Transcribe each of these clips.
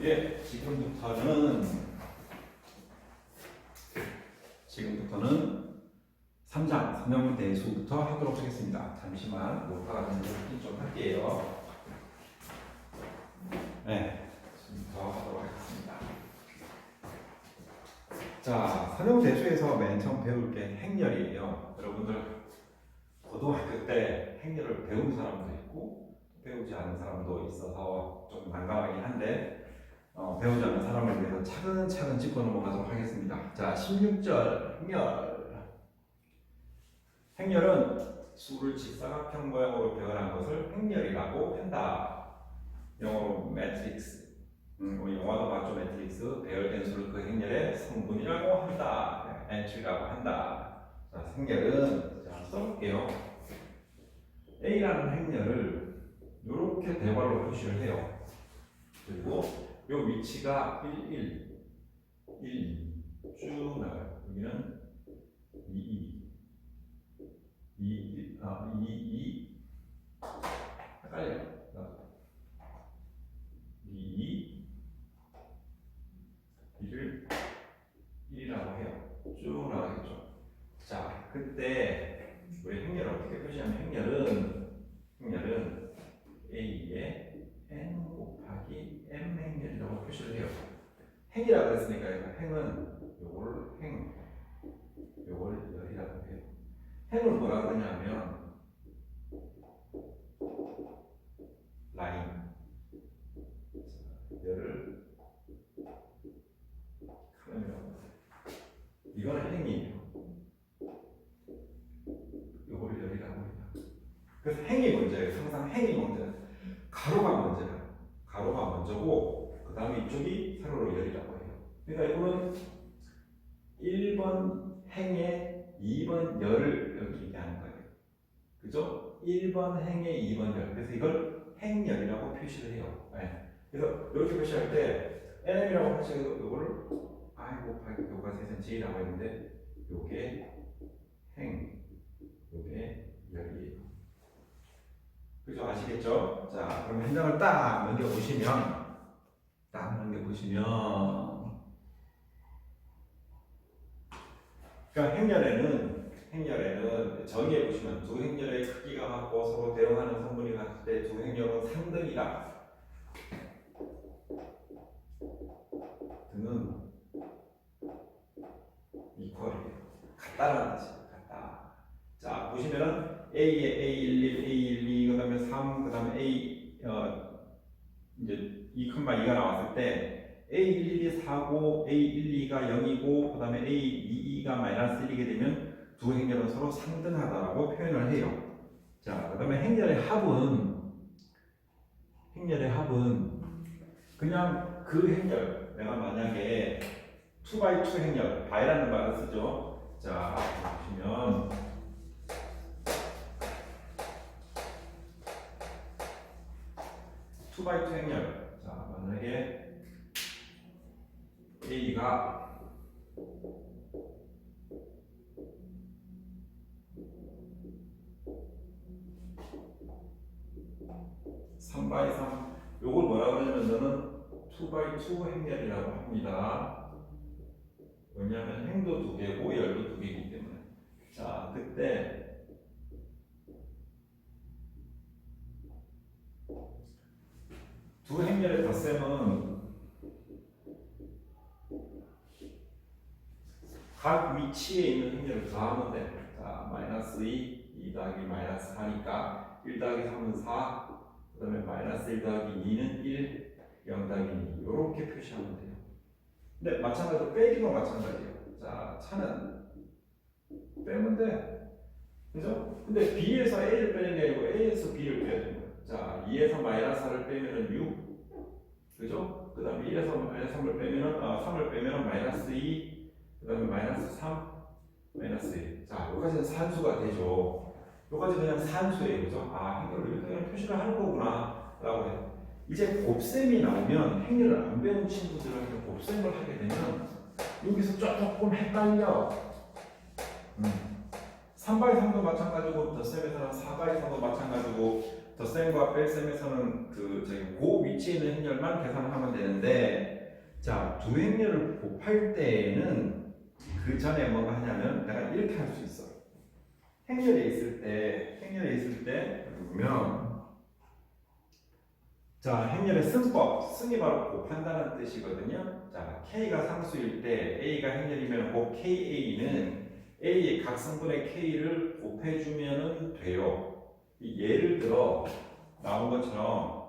예, 지금부터는 3장 선형 대수부터 하도록 하겠습니다. 잠시만 녹화가 좀 할게요. 네, 지금부터 하도록 하겠습니다. 자, 선형 대수에서 맨 처음 배울 게 행렬이에요. 여러분들 고등학교 때 행렬을 배운 사람도 있고 배우지 않은 사람도 있어서 좀 난감하긴 한데 배우지 않은 사람을 위해서 차근차근 짚고 넘어가도록 하겠습니다. 자, 16절 행렬은 수를 직사각형 모양으로 배열한 것을 행렬이라고 한다. 영어로 매트릭스. 우리 영화도 봤죠? 매트릭스. 배열된 수를 그 행렬의 성분이라고 한다. 엔트리라고 한다. 자, 행렬은 자, 써볼게요. A라는 행렬을 이렇게 대괄호 표시를 해요. 그리고 이 위치가 1, 쭉 나가요. 여기는 2, 2 헷갈려요. 2를 1이라고 해요. 쭉 나가겠죠. 자, 그때 우리 행렬을 어떻게 표시하면 행렬은 A의 n 곱하기 m 행렬이라고 표시를 해요. 행이라고 했으니까 행은 요걸 요걸 열이라고 해요. 행을 뭐라 그러냐면 라인. 열을 그러면 이거는 행이에요. 요걸 열이라고 해요. 그래서 행이 문제예요. 항상 행이 문제예요. 가로가 문제예요. 가로가 먼저고 그 다음에 이쪽이 세로로 열이라고 해요. 그러니까 이거는 1번 행에 2번 열을 여기 얘기하는 거예요. 그죠? 1번 행에 2번 열. 그래서 이걸 행열이라고 표시를 해요. 네. 그래서 이렇게 표시할 때 nm이라고 하시고 이거를 i 곱하기 요가 세센치라고 했는데 요게 행, 요게 열이에요. 그죠? 아시겠죠? 자, 그럼 현장을 딱 넘겨보시면 그러니까 행렬에는 정의해 보시면 두 행렬의 크기가 같고 서로 대응하는 성분이 같을 때 두 행렬은 상등이다. 등은 이퀄이에요. 같다라는 뜻이에요. 같다. 자, 보시면은 A에 A11, A12, 그다음에 3, 그다음에 A 이제 2,2가 나왔을 때 A11이 4고 A12가 0이고 그다음에 A22가 마이너스 1이게 되면 두 행렬은 서로 상등하다라고 표현을 해요. 자, 그다음에 행렬의 합은 그냥 그 행렬, 내가 만약에 2x2 행렬, 바이라는 말을 쓰죠. 자, 보시면 2x2 행렬. 자, 만약에 A가 3x3, 요걸 뭐라 그러냐면 저는 2x2 행렬이라고 합니다. 왜냐하면 행도 두 개고 열도 두 개이기 때문에. 자, 그때 두 행렬의 덧셈은 각 위치에 있는 행렬을 더하면 돼. 자, 마이너스 2 더하기 마이너스 4니까 1 더하기 3은 4, 그 다음에 마이너스 1 더하기 2는 1, 0 더하기 2 이렇게 표시하면 돼요. 근데 마찬가지로 빼기도 마찬가지예요. 자, 차는 빼면 돼. 그죠? 근데 B에서 A를 빼는 게 아니고 A에서 B를 빼야 되는 거예요. 자, 2에서 마이너스 4를 빼면은 6. 그죠? 그 다음에 1에서 마이너스 3을 빼면은 마이너스 2, 그 다음에 마이너스 3, 마이너스 1. 자, 여기까지는 산수가 되죠. 여기까지 그냥 산수예요. 그죠? 아, 행렬을 이렇게 그냥 표시를 하는 거구나. 라고 해요. 이제 곱셈이 나오면 행렬을 안 배운 친구들한테 곱셈을 하게 되면 여기서 조금 헷갈려. 3x3도 마찬가지고 덧셈에서는 4x3도 마찬가지고 덧셈과 뺄셈에서는 그 위치에 있는 행렬만 계산하면 되는데, 자, 두 행렬을 곱할 때에는 그 전에 뭐가 하냐면 내가 이렇게 할 수 있어. 행렬에 있을 때 보면, 자, 행렬의 승법, 승이 바로 곱한다는 뜻이거든요. 자, K가 상수일 때 A가 행렬이면 곱 KA는 A의 각 성분의 K를 곱해주면 돼요. 예를 들어 나온 것처럼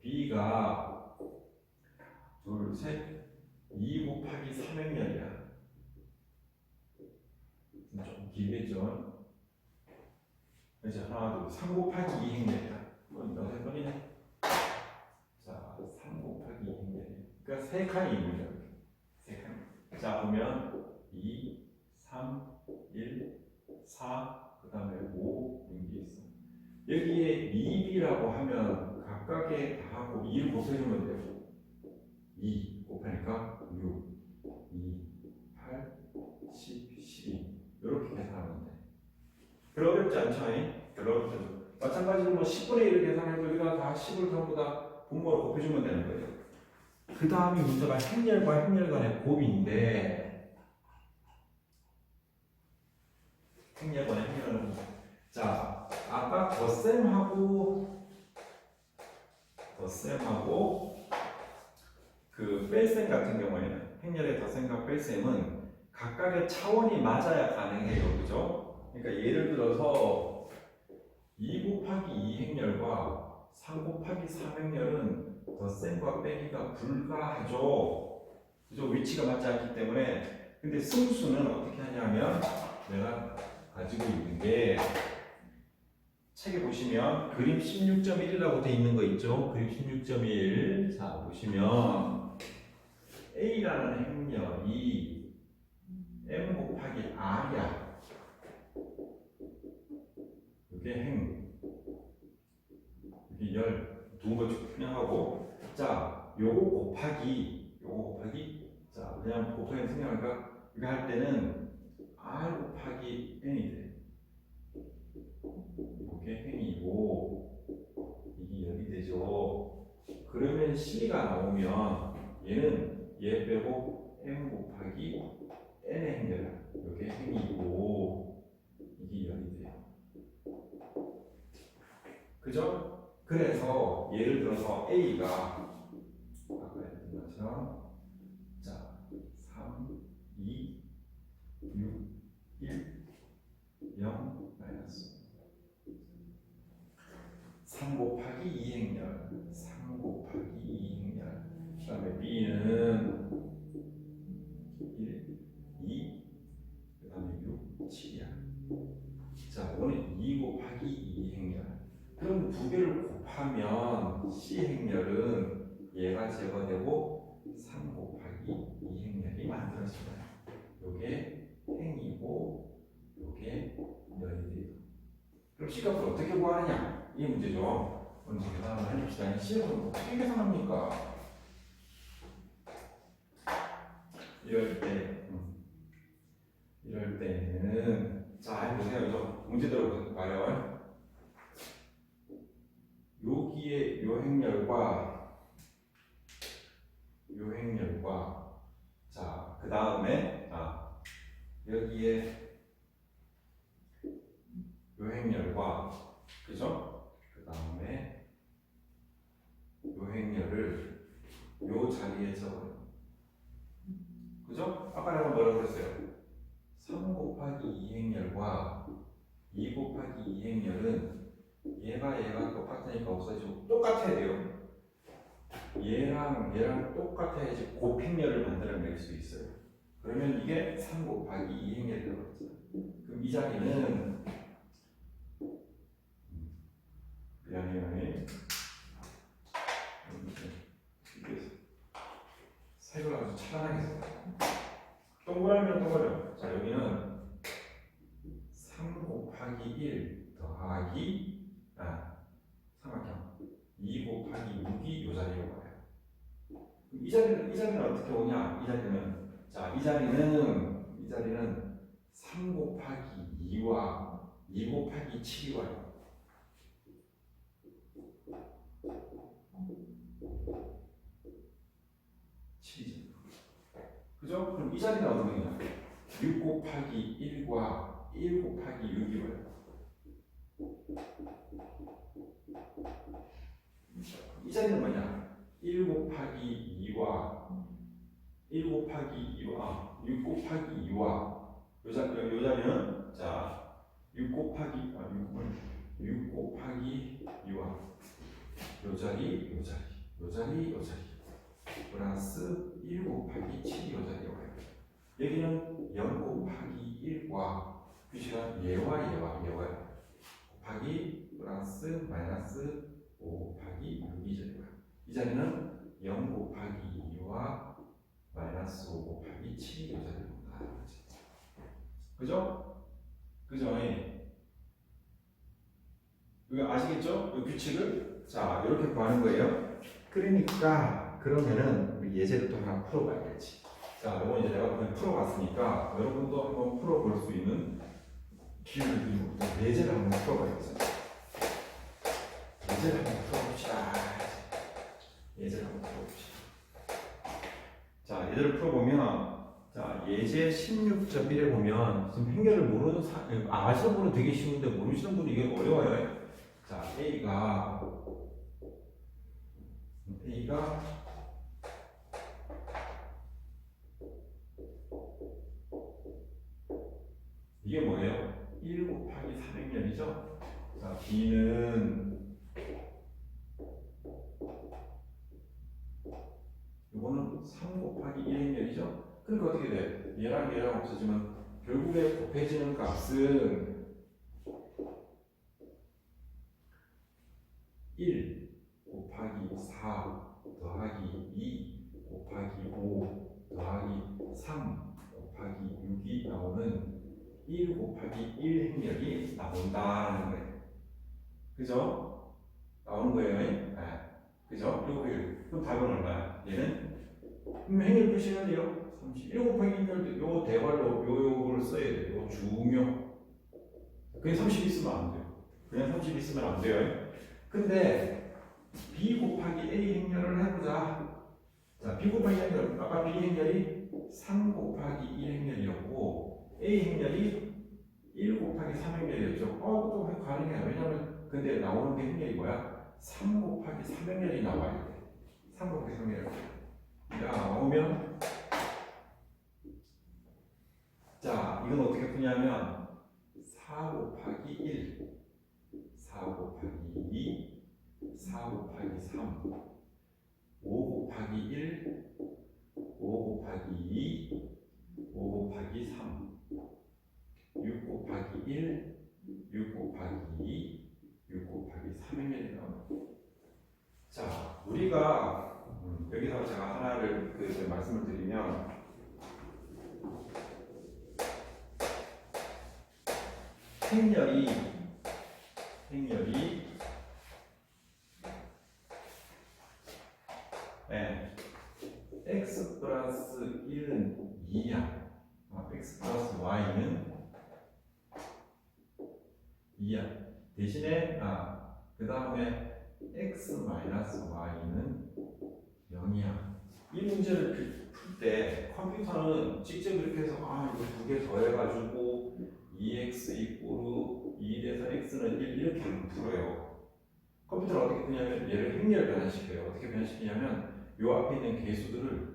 B가 둘, 셋, 2 곱하기 3행렬이야. 좀 길겠죠? 이제 하나, 둘, 3 곱하기 2행렬이야. 너무 해버리네. 자, 3 곱하기 2행렬이야. 그러니까 세 칸이 있는 거야. 세 칸. 자, 보면 2, 3, 1, 4, 그 다음에 5 이런 게 있어. 여기에 2B라고 하면 각각의 다 하고 2를 곱해주면 돼요. 2 곱하니까 6, 2, 8, 10, 12 이렇게 계산하면 돼. 별로 어렵지 않죠? 별로 어렵지 않죠? 마찬가지로 뭐 10분의 1을 계산해도 여기다 다 10을 전부 다 분모로 곱해주면 되는 거예요. 그 다음이 문제가 행렬과 행렬 간의 곱인데, 행렬과 행렬은 자, 아까 덧셈하고 그 뺄셈 같은 경우에는 행렬의 덧셈과 뺄셈은 각각의 차원이 맞아야 가능해요. 그죠? 그러니까 예를 들어서 2 곱하기 2 행렬과 3 곱하기 3 행렬은 덧셈과 빼기가 불가하죠. 그죠? 위치가 맞지 않기 때문에. 근데 승수는 어떻게 하냐면 내가 가지고 있는 게 책에 보시면 그림 16.1이라고 돼 있는 거 있죠? 그림 16.1. 자, 보시면 A라는 행렬이 M 곱하기 R이야. 이게 행, 이게 열, 두 번 그냥 하고, 자, 요거 곱하기, 자, 그냥 곱하기 생각할까? 이거 할 때는 R 곱하기 N이 돼. 이게 행이고, 이게 열이 되죠. 그러면 C가 나오면 얘는 얘 빼고 M 곱하기 N의 행렬이야. 이게 행이고, 이게 열이 돼요. 그죠? 그래서 예를 들어서 A가 아까 했던 것처럼 자 3, 2, 6, 1, 0, 마이너스 3 곱하기 2행렬 3 곱하기 2행렬 그 다음에 B는 1, 2, 그 다음에 6, 7이야. 자, 오늘 2 곱하기 2행렬 그럼 두 개를 곱하면 C 행렬은 얘가 제거되고 3 곱하기 2 행렬이 만들어집니다. 요게 행이고 요게 열이 돼요. 그럼 C값을 어떻게 구하느냐? 이 문제죠. 먼저 계산을 해봅시다. C값을 어떻게 계산합니까? 이럴 때는 자, 해보세요. 문제 들어봐요. 여기에 요 행렬과 자, 그 다음에 여기에 요 행렬과 그죠? 그 다음에 요 행렬을 요 자리에 적어요. 그죠? 아까 내가 뭐라고 그랬어요? 3 곱하기 2 행렬과 2 곱하기 2 행렬은 얘가 똑같으니까 없어지고 똑같아야 돼요. 얘랑 똑같아야지 곱행렬을 만들어낼 수 있어요. 그러면 이게 3 곱하기 2 행렬이 되거든요. 그럼 이 자리는 미안해요. 색을 아주 찬란하게 썼어요. 동그라미는 동그라미. 자, 여기는 3 곱하기 1 더하기 삼각형 2 곱하기 6이 이 자리로 가요. 이 자리는 어떻게 오냐? 이 자리는 3 곱하기 2와 2 곱하기 7이 와요. 그죠? 그럼 이 자리는 어떻게 되냐? 6 곱하기 1과 1 곱하기 6이 뭐예요? 이 자리는 뭐냐? 1 곱하기 2와 1 곱하기 2와 6 곱하기 2와 요 자리는 자 6 곱하기 2와 요 자리 플러스 1 곱하기 7이 요 자리에 와요. 여기는 0 곱하기 1과 규칙은 얘와 곱하기 플러스 마이너스 5 곱하기 6이 자리고요. 이 자리는 0 곱하기 2와 마이너스 5 곱하기 7이 이 자리입니다. 그죠? 이거 아시겠죠? 이 규칙을 자 이렇게 구하는 거예요. 그러니까 그러면은 우리 예제를 또 하나 풀어봐야겠지. 자, 이거 이제 내가 그냥 풀어봤으니까 여러분도 한번 풀어볼 수 있는 기회를 드리고 예제를 한번 풀어봐야겠어요. 예제를 한번 풀어봅시다. 자, 예제를 풀어보면 자, 예제 16.1에 보면 지금 행렬을 모르는 아시는 분은 되게 쉬운데 모르시는 분은 이게 어려워요. 자, A가 이게 뭐예요? 1 곱하기 3행렬이죠? 자, B는 이거는 3 곱하기 1행렬이죠? 그러니까 어떻게 돼? 얘랑 없어지면 결국에 곱해지는 값은 1 곱하기 4 더하기 2 곱하기 5 더하기 3 곱하기 6이 나오는 1 곱하기 1행렬이 나온다는 거예요. 그죠? 나오는 거예요. 네. 그죠? 그럼 답은 얼마야? 얘는 행렬 표시해야 돼요. 1 곱하기 1행렬 요 대괄호 요걸 써야 돼요. 요 중요. 그냥 30 있으면 안 돼요. 그냥 30 있으면 안 돼요. 근데 b 곱하기 a 행렬을 해보자. 자, b 곱하기 행렬 아까 b 행렬이 3 곱하기 1행렬이었고 a 행렬이 1 곱하기 3행렬이었죠. 또 가능해요. 왜냐면 근데 나오는 게 행렬이 뭐야? 3 곱하기 3행렬이 나와야 돼. 3 곱하기 3행렬. 자, 나오면 자, 이건 어떻게 푸냐면 4 곱하기 1 4 곱하기 2 4 곱하기 3 5 곱하기 1 5 곱하기 2 5 곱하기 3 6 곱하기 1 6 곱하기 2 6 곱하기 3행렬이 나옵니다. 자, 우리가 여기서 제가 하나를 말씀을 드리면 행렬이 네, x 플러스 1은 2야. x 플러스 y는 2야. 대신에 그 다음에 x 마이너스 y는 0이야. 이 문제를 풀 때 컴퓨터는 직접 이렇게 해서 이거 두 개 더해가지고 2x 이꼬르 2에서 x는 1 이렇게 안 풀어요. 컴퓨터를 어떻게 푸냐면 얘를 행렬 변환시켜요. 어떻게 변환시키냐면 요 앞에 있는 개수들을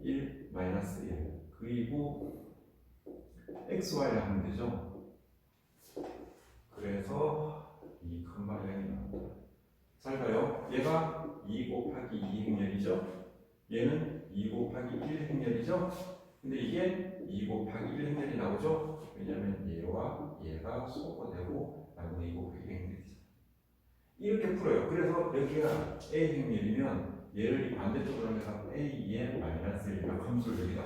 1, 마이너스 1 그리고 xy를 하면 되죠. 그래서 2, 0이 나옵니다. 잘 봐요. 얘가 2 곱하기 2 행렬이죠. 얘는 2 곱하기 1 행렬이죠. 근데 이게 2 곱하기 1 행렬이 나오죠. 왜냐면 얘와 얘가 소거되고 나머지 2 곱하기 1 행렬이죠. 이렇게 풀어요. 그래서 여기가 a 행렬이면 얘를 반대쪽으로 해서 a의 마이너스 1 함수를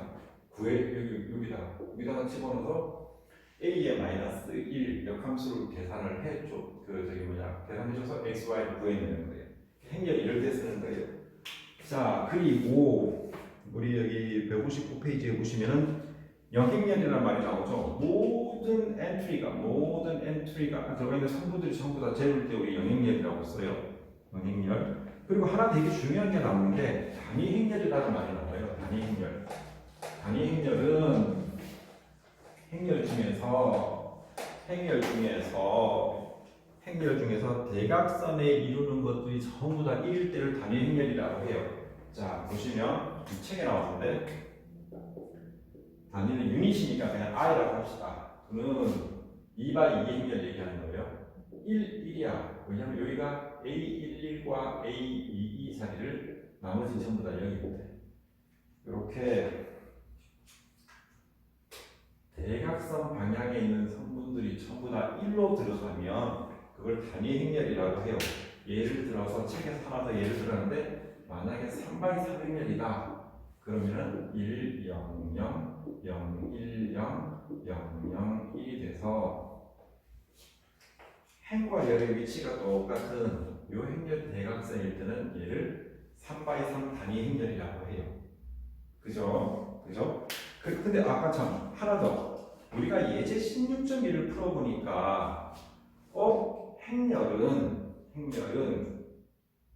여기다가 집어넣어서 a의 마이너스 1 역함수를 계산을 해줘. 계산해줘서 xy를 구해내는 거예요. 행렬 이럴 때 쓰는 거예요. 자, 그리고 우리 여기 159페이지에 보시면은 영행렬이라는 말이 나오죠. 모든 엔트리가 들어가 있는 성분들이 전부 다 재울 때 우리 영행렬이라고 써요. 영행렬. 그리고 하나 되게 중요한 게 나오는 게 단위 행렬이라는 말이 나와요. 단위 행렬. 단위 행렬은 행렬 중에서 대각선에 이루는 것들이 전부 다 1일 때를 단위 행렬이라고 해요. 자, 보시면 이 책에 나왔는데 단위는 유닛이니까 그냥 I라고 합시다. 그는 2x2 행렬 얘기하는 거예요. 1, 1이야. 왜냐면 여기가 A11과 A22 자리를 나머지 전부 다 0이거든. 이렇게 대각선 방향에 있는 성분들이 전부 다 1로 들어가면 그걸 단위 행렬이라고 해요. 예를 들어서 책에서 하나 더 예를 들었는데 만약에 3x3 행렬이다. 그러면은 1, 0, 0, 0, 1, 0, 0, 0, 1이 돼서 행과 열의 위치가 똑같은 이 행렬 대각선일 때는 얘를 3x3 단위 행렬이라고 해요. 그죠? 근데 아까 참 하나 더 우리가 예제 16.1을 풀어보니까 행렬은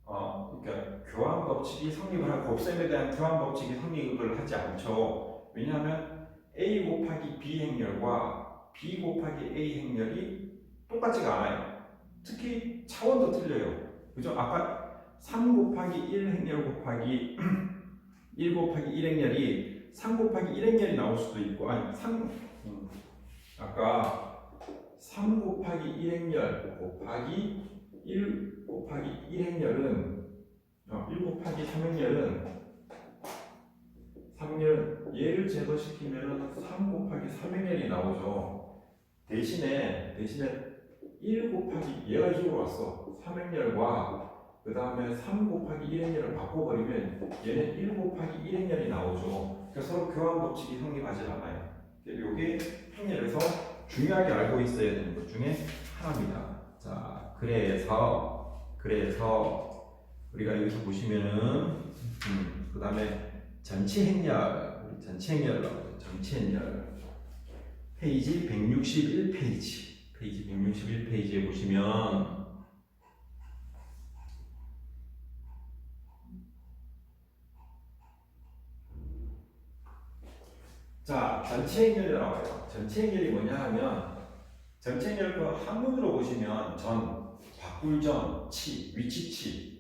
그러니까 교환 법칙이 성립을 하고 곱셈에 대한 교환 법칙이 성립을 하지 않죠. 왜냐하면 A 곱하기 B 행렬과 B 곱하기 A 행렬이 똑같지가 않아요. 특히 차원도 틀려요. 그죠? 아까 3 곱하기 1 행렬 곱하기 1 곱하기 1 행렬이 3 곱하기 1 행렬이 나올 수도 있고 아까 3 곱하기 1 행렬 곱하기 1 곱하기 1 행렬은 1 곱하기 3 행렬은 3행렬 얘를 제거시키면 3 곱하기 3 행렬이 나오죠. 대신에 1 곱하기 얘가 이쪽으로 왔어. 3행렬과 그 다음에 3 곱하기 1행렬을 바꿔버리면 얘는 1 곱하기 1행렬이 나오죠. 그래서 서로 교환 법칙이 성립하지 않아요. 이게 행렬에서 중요하게 알고 있어야 되는 것 중에 하나입니다. 자, 그래서 우리가 여기서 보시면은 그 다음에 전체 행렬 페이지 161페이지에 보시면 자, 전체 행렬이 나와요. 전체 행렬이 뭐냐 하면 전체 행렬 그 한문으로 보시면 바꿀 전, 위치치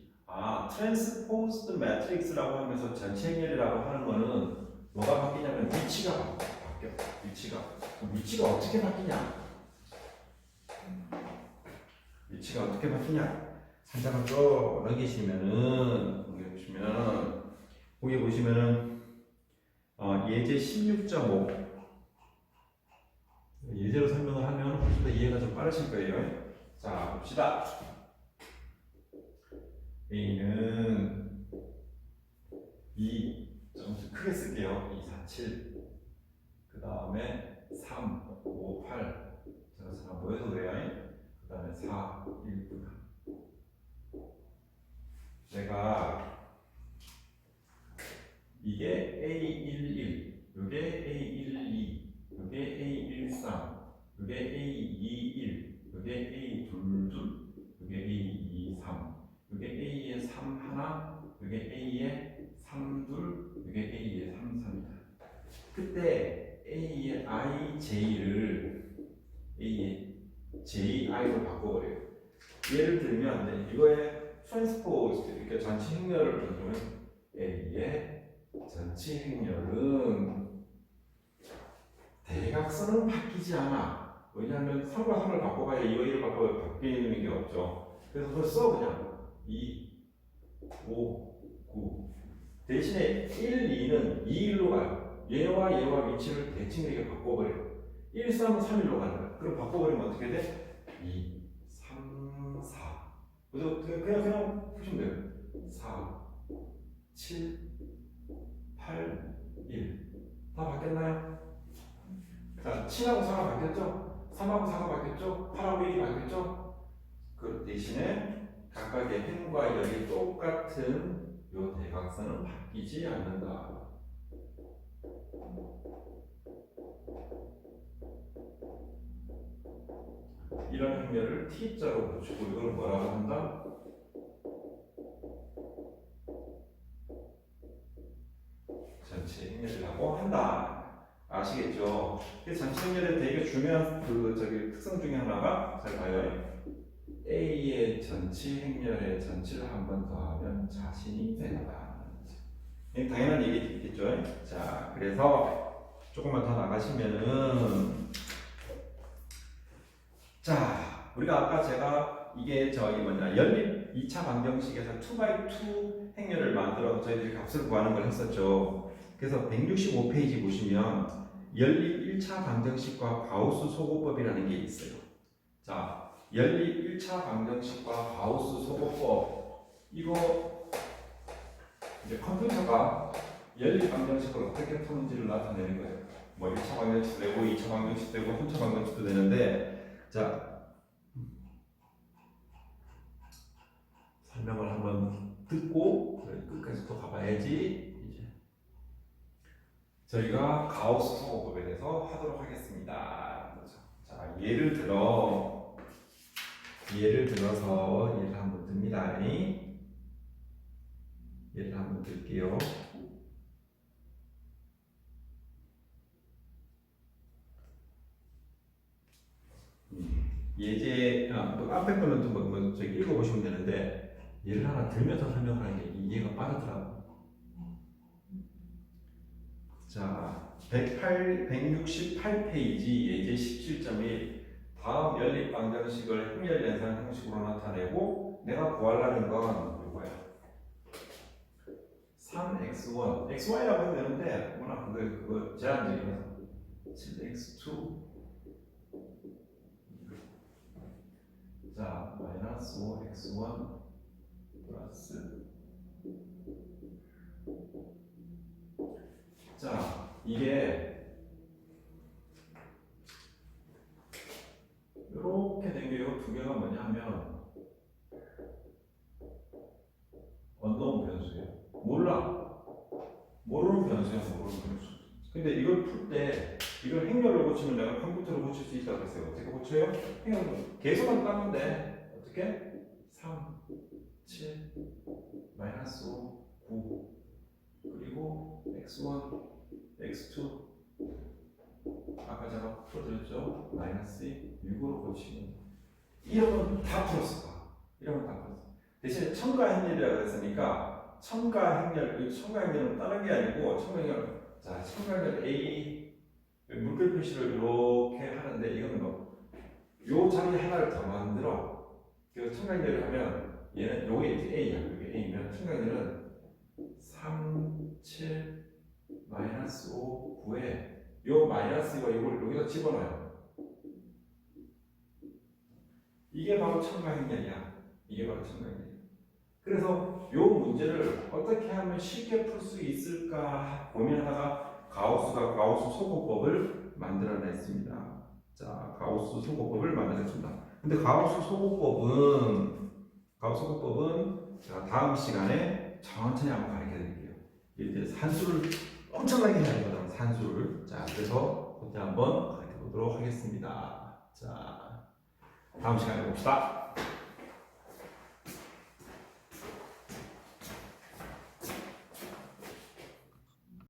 트랜스포즈드 매트릭스라고 하면서 전체 행렬이라고 하는 거는 뭐가 바뀌냐면 위치가 바뀌어. 위치가 어떻게 바뀌냐? 한 장을 쭉 넘기시면은 거기 보시면은 예제 16.5 예제로 설명을 하면 훨씬 더 이해가 좀 빠르실 거예요. 자, 봅시다. A는 2, 좀 크게 쓸게요. 2, 4, 7. 그 다음에 3, 5, 8. 자, 모여서 그래요. 그 다음에 4, 1, 9. 내가 이게 A11, 이게 A12, 이게 A13, 이게 A21, 이게 A22, 이게 A23, 이게 A의 31, 이게 A의 32, 이게 A의 33이다. 그때 A의 IJ를 A의 JI로 바꿔버려요. 예를 들면 이거에 트랜스포즈 이렇게 전체 행렬을 보면 A의 전체 행렬은 대각선은 바뀌지 않아. 왜냐하면 3과 3을 바꿔봐야 이거 1을 바꿔 바뀌는 게 없죠. 그래서 그걸 써 그냥 2, 5, 9. 대신에 1, 2는 2, 1로 가요. 얘와 위치를 대칭되게 바꿔버려요. 1, 3은 3, 1로 가는 거야. 그럼 바꿔버리면 어떻게 돼? 2, 3, 4. 그래서 그냥 보시면 돼요. 4, 7, 8, 1. 다 바뀌었나요? 자, 7하고 4가 바뀌었죠? 3하고 4가 바뀌었죠? 8하고 1이 바뀌었죠? 그 대신에 각각의 행과 열이 똑같은 요 대각선은 바뀌지 않는다. 이런 행렬을 T자로 붙이고 이걸 뭐라고 한다? 전체 행렬이라고 한다. 아시겠죠? 전체 행렬의 되게 중요한 특성 중에 하나가 잘 봐요. A의 전체 행렬의 전체를 한 번 더하면 자신이 된다. 당연한 얘기겠죠. 자, 그래서 조금만 더 나가시면은 자, 우리가 아까 제가 이게 연립 2차 방정식에서 2x2 행렬을 만들어서 저희들이 값을 구하는 걸 했었죠. 그래서 165페이지 보시면 연립 1차 방정식과 가우스 소고법이라는 게 있어요. 자, 연립 1차 방정식과 가우스 소고법, 이거 이제 컴퓨터가 연립 방정식을 어떻게 푸는지를 나타내는 거예요. 뭐 1차 방정식도 되고 2차 방정식도 되고 3차 방정식도 되는데, 자, 설명을 한번 듣고 끝까지 또 가봐야지. 이제 저희가 가우스 소고법에 대해서 하도록 하겠습니다. 자, 예를 들어서 예를 한번 듭니다. 예를 한번 들게요. 예제 앞에 거는 좀 저기 읽어보시면 되는데, 예를 하나 들면서 설명하는 게 이해가 빠르더라고. 자, 168페이지 예제 17.1, 다음 연립 방정식을 행렬 연산 형식으로 나타내고 내가 구하려는 건 이거야. 3x1, xy라고 해도 되는데 워낙 그거 제한적이라서 7x2, 자, 마이너스 5x1 플러스, 자, 이게 이렇게 된 게 이 두 개가 뭐냐 하면 언노운 변수예요. 모르는 변수야. 근데 이걸 풀 때 이걸 행렬로 고치면 내가 컴퓨터로 고칠 수 있다고 했어요. 어떻게 고쳐요? 행렬로 계속만 따면 돼. 어떻게? 3, 7, 마이너스 5, 9, 그리고 x1, x2, 아까 제가 풀어드렸죠? 마이너스 6으로 고치면, 이러면 다 풀었어. 대신에 첨가행렬이라고 했으니까 첨가행렬은 다른 게 아니고 첨가행렬 A 물결 표시를 이렇게 하는데, 이거는 요 자리 하나를 더 만들어. 그래서 첨가행렬을 하면 얘는 요게 이제 A야. 요게 A면 첨가행렬은 3, 7, 마이너스 5, 9에 요 마이너스와 이걸 여기다 집어넣어요. 이게 바로 첨가행렬이야. 그래서 요 문제를 어떻게 하면 쉽게 풀 수 있을까 고민하다가 가우스 소고법을 만들어냈습니다. 자, 가우스 소고법을 만들었습니다. 근데 가우스 소고법은 제가 다음 시간에 천천히 한번 가르쳐 드릴게요. 이제 산수를 엄청나게 해야 되거든요. 산수를. 자, 그래서 그때 한번 가르쳐 보도록 하겠습니다. 자, 다음 시간에 봅시다.